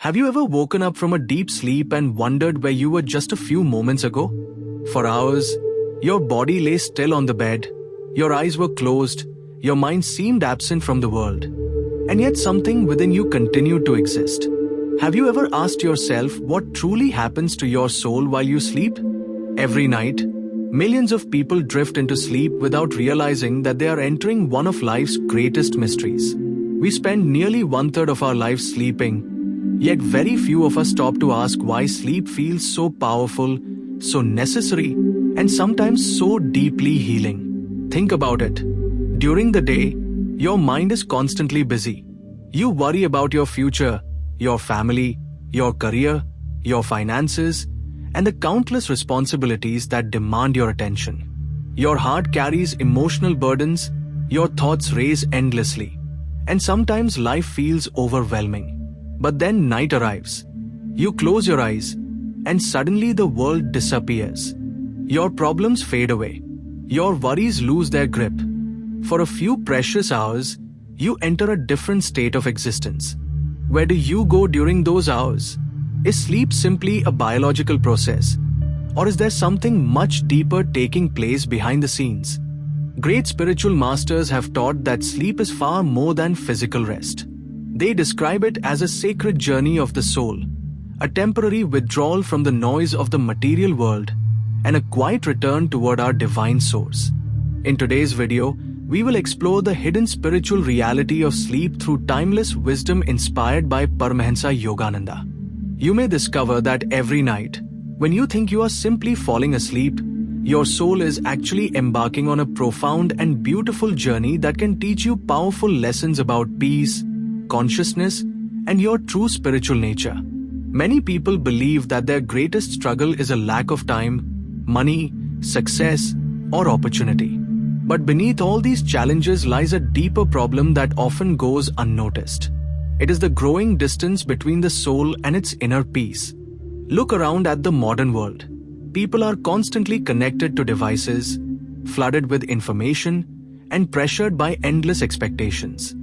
Have you ever woken up from a deep sleep and wondered where you were just a few moments ago? For hours, your body lay still on the bed, your eyes were closed, your mind seemed absent from the world, and yet something within you continued to exist. Have you ever asked yourself what truly happens to your soul while you sleep? Every night, millions of people drift into sleep without realizing that they are entering one of life's greatest mysteries. We spend nearly one-third of our lives sleeping, yet very few of us stop to ask why sleep feels so powerful, so necessary, and sometimes so deeply healing. Think about it. During the day, your mind is constantly busy. You worry about your future, your family, your career, your finances, and the countless responsibilities that demand your attention. Your heart carries emotional burdens, your thoughts race endlessly, and sometimes life feels overwhelming. But then night arrives. You close your eyes, and suddenly the world disappears. Your problems fade away. Your worries lose their grip. For a few precious hours, you enter a different state of existence. Where do you go during those hours? Is sleep simply a biological process? Or is there something much deeper taking place behind the scenes? Great spiritual masters have taught that sleep is far more than physical rest. They describe it as a sacred journey of the soul, a temporary withdrawal from the noise of the material world, and a quiet return toward our divine source. In today's video, we will explore the hidden spiritual reality of sleep through timeless wisdom inspired by Paramahansa Yogananda. You may discover that every night, when you think you are simply falling asleep, your soul is actually embarking on a profound and beautiful journey that can teach you powerful lessons about peace, consciousness, and your true spiritual nature. Many people believe that their greatest struggle is a lack of time, money, success, or opportunity. But beneath all these challenges lies a deeper problem that often goes unnoticed. It is the growing distance between the soul and its inner peace. Look around at the modern world. People are constantly connected to devices, flooded with information, and pressured by endless expectations.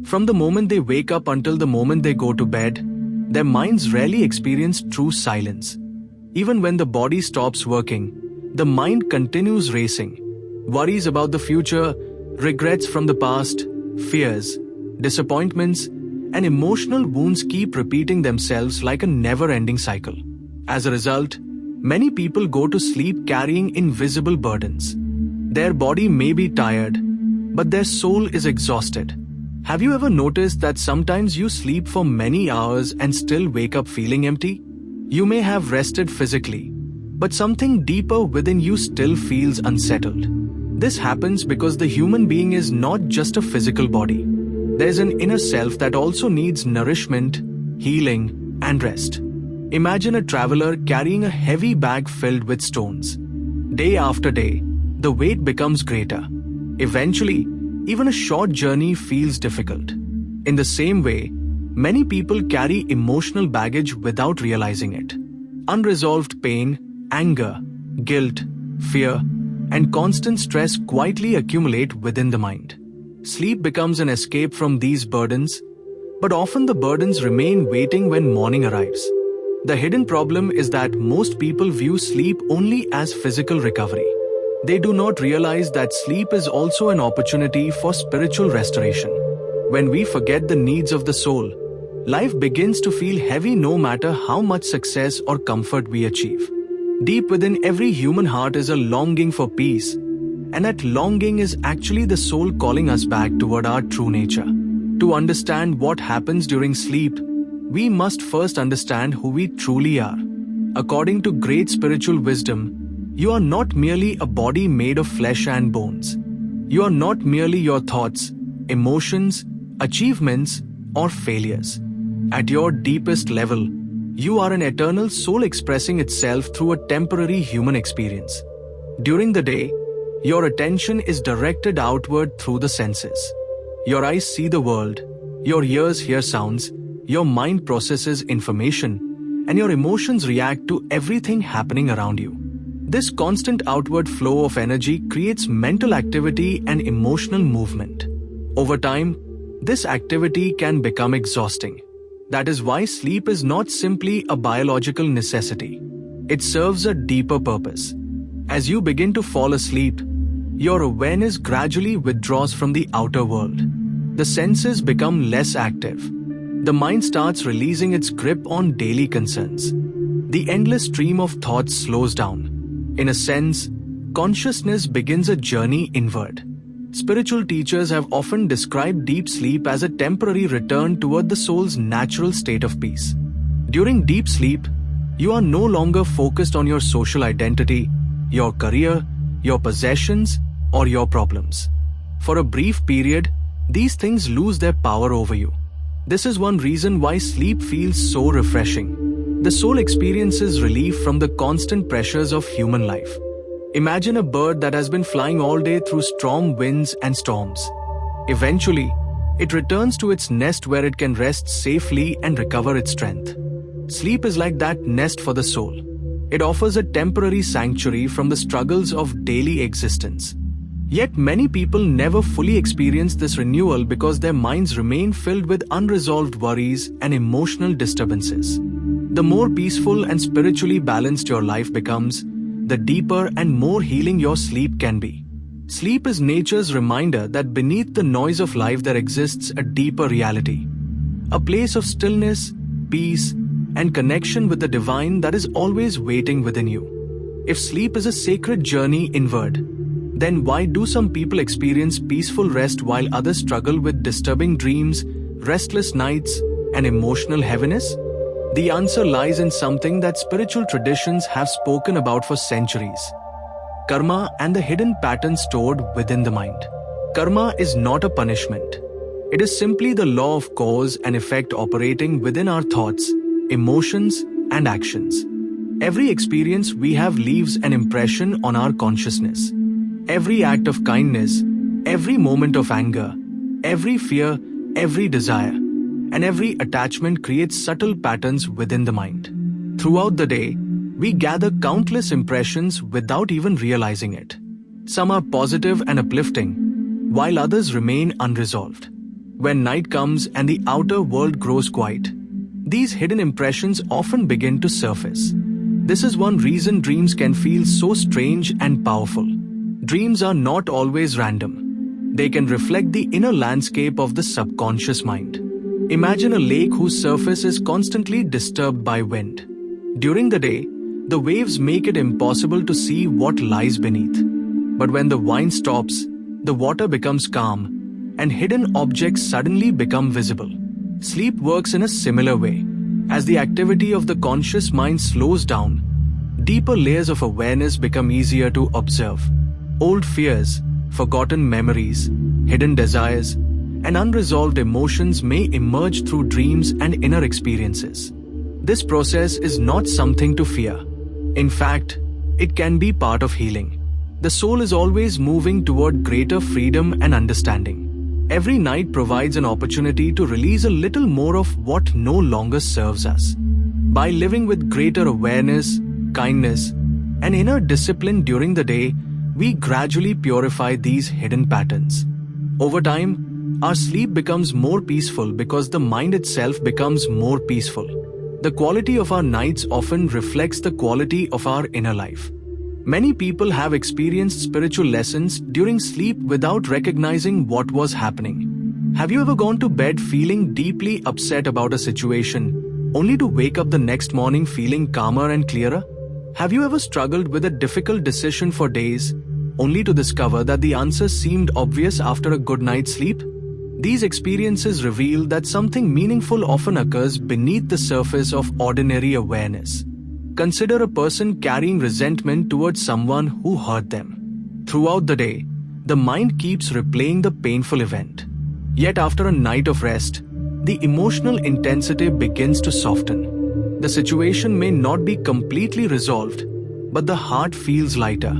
From the moment they wake up until the moment they go to bed, their minds rarely experience true silence. Even when the body stops working, the mind continues racing. Worries about the future, regrets from the past, fears, disappointments, and emotional wounds keep repeating themselves like a never-ending cycle. As a result, many people go to sleep carrying invisible burdens. Their body may be tired, but their soul is exhausted. Have you ever noticed that sometimes you sleep for many hours and still wake up feeling empty? You may have rested physically, but something deeper within you still feels unsettled. This happens because the human being is not just a physical body. There's an inner self that also needs nourishment, healing, and rest. Imagine a traveler carrying a heavy bag filled with stones. Day after day, the weight becomes greater. Eventually, even a short journey feels difficult. In the same way, many people carry emotional baggage without realizing it. Unresolved pain, anger, guilt, fear, and constant stress quietly accumulate within the mind. Sleep becomes an escape from these burdens, but often the burdens remain waiting when morning arrives. The hidden problem is that most people view sleep only as physical recovery. They do not realize that sleep is also an opportunity for spiritual restoration. When we forget the needs of the soul, life begins to feel heavy no matter how much success or comfort we achieve. Deep within every human heart is a longing for peace, and that longing is actually the soul calling us back toward our true nature. To understand what happens during sleep, we must first understand who we truly are. According to great spiritual wisdom, you are not merely a body made of flesh and bones. You are not merely your thoughts, emotions, achievements, or failures. At your deepest level, you are an eternal soul expressing itself through a temporary human experience. During the day, your attention is directed outward through the senses. Your eyes see the world, your ears hear sounds, your mind processes information, and your emotions react to everything happening around you. This constant outward flow of energy creates mental activity and emotional movement. Over time, this activity can become exhausting. That is why sleep is not simply a biological necessity. It serves a deeper purpose. As you begin to fall asleep, your awareness gradually withdraws from the outer world. The senses become less active. The mind starts releasing its grip on daily concerns. The endless stream of thoughts slows down. In a sense, consciousness begins a journey inward. Spiritual teachers have often described deep sleep as a temporary return toward the soul's natural state of peace. During deep sleep, you are no longer focused on your social identity, your career, your possessions, or your problems. For a brief period, these things lose their power over you. This is one reason why sleep feels so refreshing. The soul experiences relief from the constant pressures of human life. Imagine a bird that has been flying all day through strong winds and storms. Eventually, it returns to its nest where it can rest safely and recover its strength. Sleep is like that nest for the soul. It offers a temporary sanctuary from the struggles of daily existence. Yet many people never fully experience this renewal because their minds remain filled with unresolved worries and emotional disturbances. The more peaceful and spiritually balanced your life becomes, the deeper and more healing your sleep can be. Sleep is nature's reminder that beneath the noise of life there exists a deeper reality. A place of stillness, peace, and connection with the divine that is always waiting within you. If sleep is a sacred journey inward, then why do some people experience peaceful rest while others struggle with disturbing dreams, restless nights, and emotional heaviness? The answer lies in something that spiritual traditions have spoken about for centuries: karma and the hidden patterns stored within the mind. Karma is not a punishment. It is simply the law of cause and effect operating within our thoughts, emotions, and actions. Every experience we have leaves an impression on our consciousness. Every act of kindness, every moment of anger, every fear, every desire, and every attachment creates subtle patterns within the mind. Throughout the day, we gather countless impressions without even realizing it. Some are positive and uplifting, while others remain unresolved. When night comes and the outer world grows quiet, these hidden impressions often begin to surface. This is one reason dreams can feel so strange and powerful. Dreams are not always random. They can reflect the inner landscape of the subconscious mind. Imagine a lake whose surface is constantly disturbed by wind. During the day, the waves make it impossible to see what lies beneath. But when the wind stops, the water becomes calm, and hidden objects suddenly become visible. Sleep works in a similar way. As the activity of the conscious mind slows down, deeper layers of awareness become easier to observe. Old fears, forgotten memories, hidden desires, and unresolved emotions may emerge through dreams and inner experiences. This process is not something to fear. In fact, it can be part of healing. The soul is always moving toward greater freedom and understanding. Every night provides an opportunity to release a little more of what no longer serves us. By living with greater awareness, kindness, and inner discipline during the day, we gradually purify these hidden patterns. Over time, our sleep becomes more peaceful because the mind itself becomes more peaceful. The quality of our nights often reflects the quality of our inner life. Many people have experienced spiritual lessons during sleep without recognizing what was happening. Have you ever gone to bed feeling deeply upset about a situation, only to wake up the next morning feeling calmer and clearer? Have you ever struggled with a difficult decision for days, only to discover that the answer seemed obvious after a good night's sleep? These experiences reveal that something meaningful often occurs beneath the surface of ordinary awareness. Consider a person carrying resentment towards someone who hurt them. Throughout the day, the mind keeps replaying the painful event. Yet after a night of rest, the emotional intensity begins to soften. The situation may not be completely resolved, but the heart feels lighter.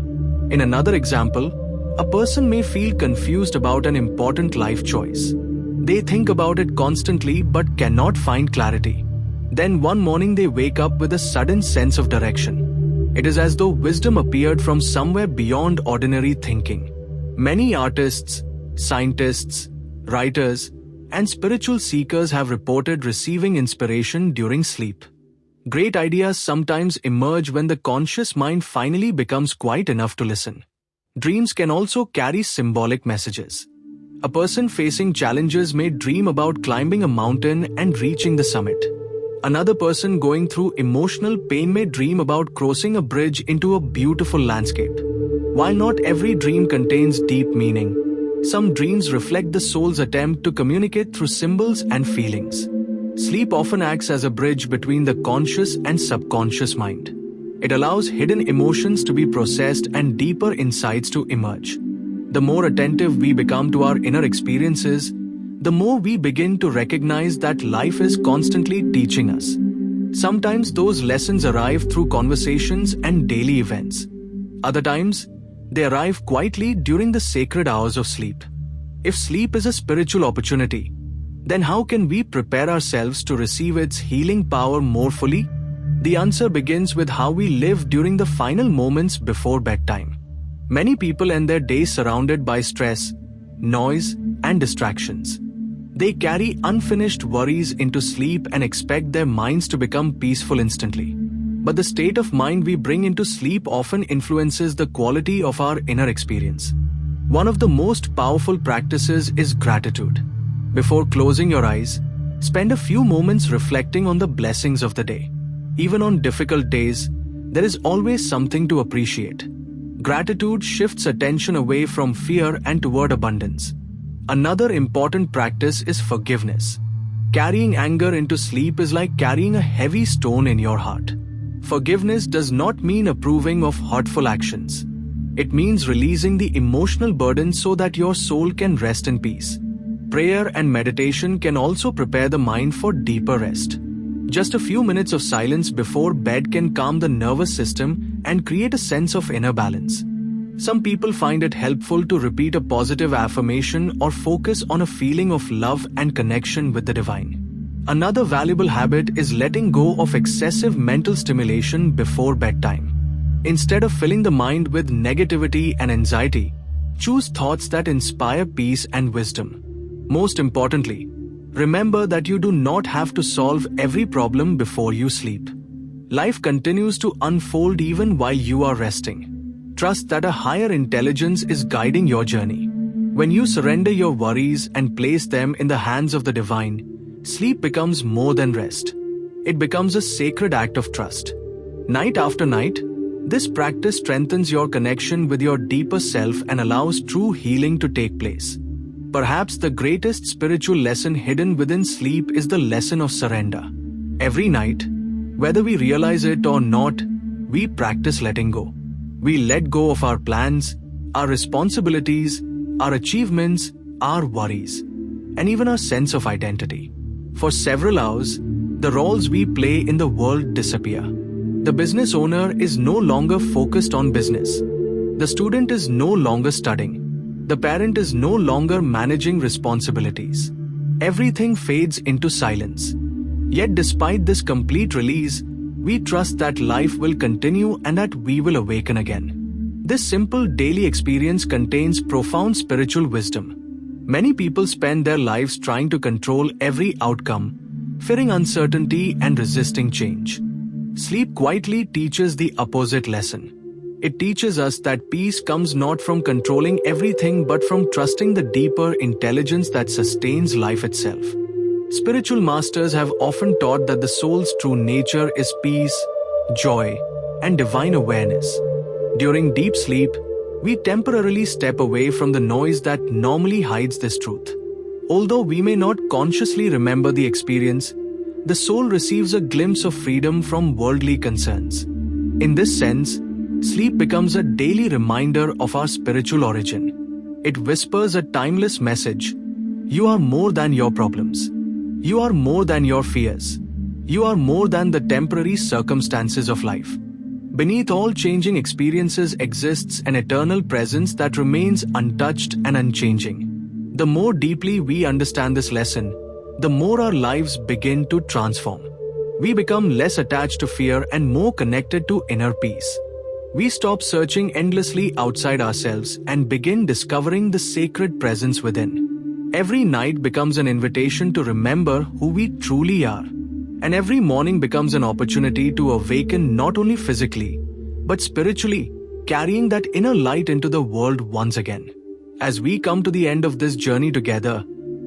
In another example, a person may feel confused about an important life choice. They think about it constantly but cannot find clarity. Then one morning they wake up with a sudden sense of direction. It is as though wisdom appeared from somewhere beyond ordinary thinking. Many artists, scientists, writers, and spiritual seekers have reported receiving inspiration during sleep. Great ideas sometimes emerge when the conscious mind finally becomes quiet enough to listen. Dreams can also carry symbolic messages. A person facing challenges may dream about climbing a mountain and reaching the summit. Another person going through emotional pain may dream about crossing a bridge into a beautiful landscape. While not every dream contains deep meaning, some dreams reflect the soul's attempt to communicate through symbols and feelings. Sleep often acts as a bridge between the conscious and subconscious mind. It allows hidden emotions to be processed and deeper insights to emerge. The more attentive we become to our inner experiences, the more we begin to recognize that life is constantly teaching us. Sometimes those lessons arrive through conversations and daily events. Other times, they arrive quietly during the sacred hours of sleep. If sleep is a spiritual opportunity, then how can we prepare ourselves to receive its healing power more fully? The answer begins with how we live during the final moments before bedtime. Many people end their days surrounded by stress, noise, and distractions. They carry unfinished worries into sleep and expect their minds to become peaceful instantly. But the state of mind we bring into sleep often influences the quality of our inner experience. One of the most powerful practices is gratitude. Before closing your eyes, spend a few moments reflecting on the blessings of the day. Even on difficult days, there is always something to appreciate. Gratitude shifts attention away from fear and toward abundance. Another important practice is forgiveness. Carrying anger into sleep is like carrying a heavy stone in your heart. Forgiveness does not mean approving of hurtful actions. It means releasing the emotional burden so that your soul can rest in peace. Prayer and meditation can also prepare the mind for deeper rest. Just a few minutes of silence before bed can calm the nervous system and create a sense of inner balance. Some people find it helpful to repeat a positive affirmation or focus on a feeling of love and connection with the divine. Another valuable habit is letting go of excessive mental stimulation before bedtime. Instead of filling the mind with negativity and anxiety, choose thoughts that inspire peace and wisdom. Most importantly, remember that you do not have to solve every problem before you sleep. Life continues to unfold even while you are resting. Trust that a higher intelligence is guiding your journey. When you surrender your worries and place them in the hands of the divine, sleep becomes more than rest. It becomes a sacred act of trust. Night after night, this practice strengthens your connection with your deeper self and allows true healing to take place. Perhaps the greatest spiritual lesson hidden within sleep is the lesson of surrender. Every night, whether we realize it or not, we practice letting go. We let go of our plans, our responsibilities, our achievements, our worries, and even our sense of identity. For several hours, the roles we play in the world disappear. The business owner is no longer focused on business. The student is no longer studying. The parent is no longer managing responsibilities. Everything fades into silence. Yet despite this complete release, we trust that life will continue and that we will awaken again. This simple daily experience contains profound spiritual wisdom. Many people spend their lives trying to control every outcome, fearing uncertainty and resisting change. Sleep quietly teaches the opposite lesson. It teaches us that peace comes not from controlling everything but from trusting the deeper intelligence that sustains life itself. Spiritual masters have often taught that the soul's true nature is peace, joy, and divine awareness. During deep sleep, we temporarily step away from the noise that normally hides this truth. Although we may not consciously remember the experience, the soul receives a glimpse of freedom from worldly concerns. In this sense, sleep becomes a daily reminder of our spiritual origin. It whispers a timeless message: you are more than your problems. You are more than your fears. You are more than the temporary circumstances of life. Beneath all changing experiences exists an eternal presence that remains untouched and unchanging. The more deeply we understand this lesson, the more our lives begin to transform. We become less attached to fear and more connected to inner peace. We stop searching endlessly outside ourselves and begin discovering the sacred presence within. Every night becomes an invitation to remember who we truly are. And every morning becomes an opportunity to awaken not only physically, but spiritually, carrying that inner light into the world once again. As we come to the end of this journey together,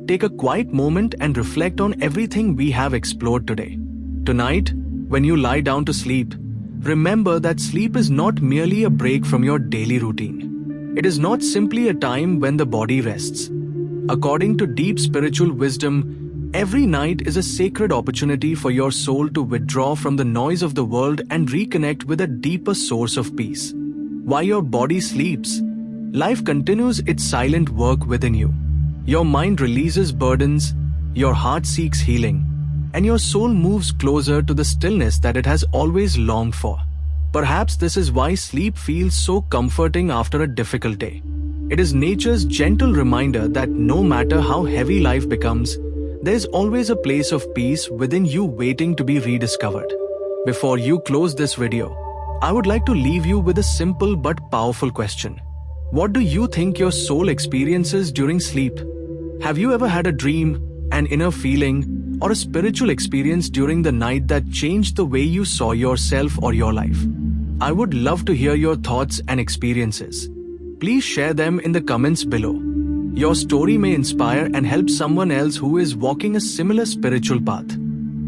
take a quiet moment and reflect on everything we have explored today. Tonight, when you lie down to sleep, remember that sleep is not merely a break from your daily routine. It is not simply a time when the body rests. According to deep spiritual wisdom, every night is a sacred opportunity for your soul to withdraw from the noise of the world and reconnect with a deeper source of peace. While your body sleeps, life continues its silent work within you. Your mind releases burdens, your heart seeks healing, and your soul moves closer to the stillness that it has always longed for. Perhaps this is why sleep feels so comforting after a difficult day. It is nature's gentle reminder that no matter how heavy life becomes, there is always a place of peace within you waiting to be rediscovered. Before you close this video, I would like to leave you with a simple but powerful question. What do you think your soul experiences during sleep? Have you ever had a dream, an inner feeling, or a spiritual experience during the night that changed the way you saw yourself or your life? I would love to hear your thoughts and experiences. Please share them in the comments below. Your story may inspire and help someone else who is walking a similar spiritual path.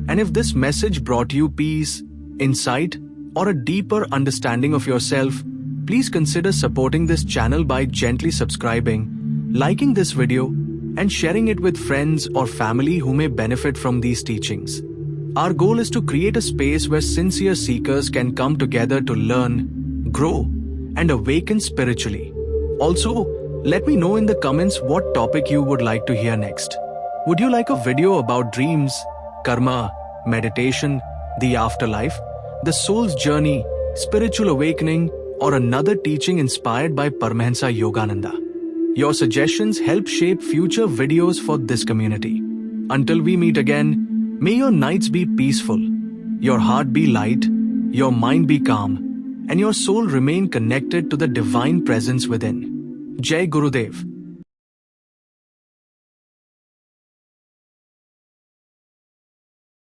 And if this message brought you peace, insight, or a deeper understanding of yourself, please consider supporting this channel by gently subscribing, liking this video, and sharing it with friends or family who may benefit from these teachings. Our goal is to create a space where sincere seekers can come together to learn, grow, and awaken spiritually. Also, let me know in the comments what topic you would like to hear next. Would you like a video about dreams, karma, meditation, the afterlife, the soul's journey, spiritual awakening, or another teaching inspired by Paramahansa Yogananda? Your suggestions help shape future videos for this community. Until we meet again, may your nights be peaceful, your heart be light, your mind be calm, and your soul remain connected to the divine presence within. Jai Gurudev.